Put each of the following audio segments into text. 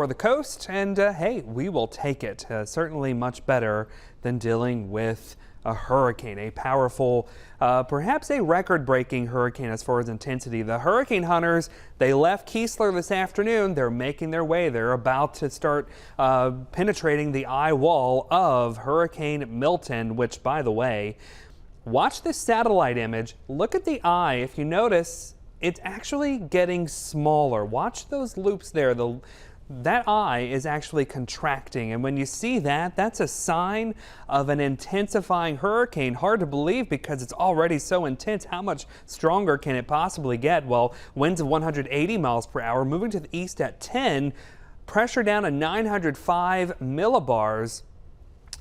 For the coast, and hey, we will take it. Certainly much better than dealing with a hurricane, a powerful, perhaps a record-breaking hurricane as far as intensity. The hurricane hunters, they left Keesler this afternoon. They're making their way. They're about to start penetrating the eye wall of Hurricane Milton, which, by the way, watch this satellite image. Look at the eye. If you notice, it's actually getting smaller. Watch those loops there. That eye is actually contracting, and when you see that, that's a sign of an intensifying hurricane. Hard to believe because it's already so intense. How much stronger can it possibly get? Well, winds of 180 miles per hour, moving to the east at 10, pressure down to 905 millibars.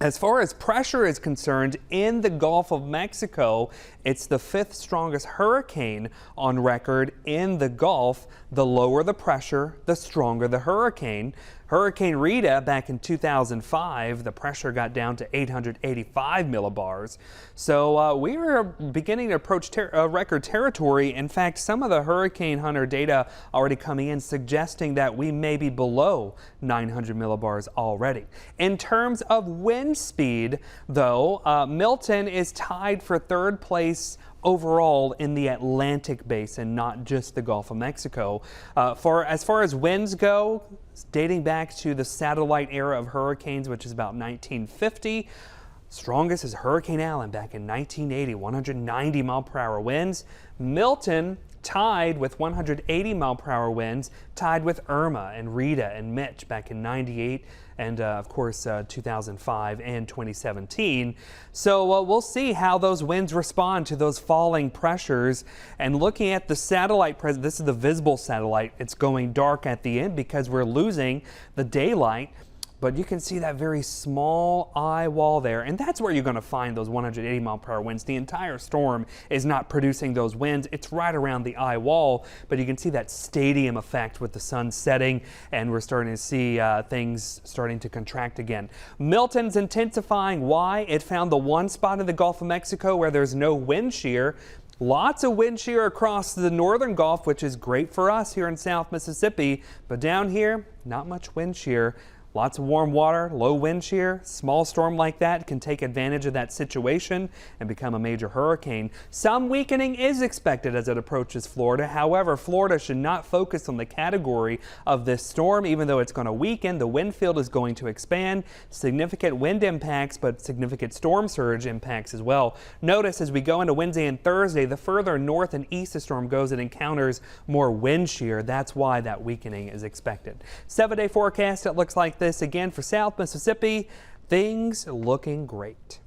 As far as pressure is concerned, in the Gulf of Mexico, it's the 5th strongest hurricane on record in the Gulf. The lower the pressure, the stronger the hurricane. Hurricane Rita back in 2005, the pressure got down to 885 millibars. So we are beginning to approach record territory. In fact, some of the hurricane hunter data already coming in suggesting that we may be below 900 millibars already. In terms of wind speed, though, Milton is tied for 3rd place overall in the Atlantic basin, not just the Gulf of Mexico. As far as winds go, dating back to the satellite era of hurricanes, which is about 1950, strongest is Hurricane Allen back in 1980, 190 mile per hour winds. Milton tied with 180 mile per hour winds, tied with Irma and Rita and Mitch back in 98 and of course 2005 and 2017. So we'll see how those winds respond to those falling pressures. And looking at the satellite, this is the visible satellite. It's going dark at the end because we're losing the daylight. But you can see that very small eye wall there, and that's where you're going to find those 180 mile per hour winds. The entire storm is not producing those winds. It's right around the eye wall, but you can see that stadium effect with the sun setting, and we're starting to see things starting to contract again. Milton's intensifying. Why? It found the one spot in the Gulf of Mexico where there's no wind shear. Lots of wind shear across the northern Gulf, which is great for us here in South Mississippi, but down here, not much wind shear. Lots of warm water, low wind shear. Small storm like that can take advantage of that situation and become a major hurricane. Some weakening is expected as it approaches Florida. However, Florida should not focus on the category of this storm. Even though it's going to weaken, the wind field is going to expand. Significant wind impacts, but significant storm surge impacts as well. Notice as we go into Wednesday and Thursday, the further north and east the storm goes, it encounters more wind shear. That's why that weakening is expected. 7-day forecast, it looks like this again for South Mississippi. Things looking great.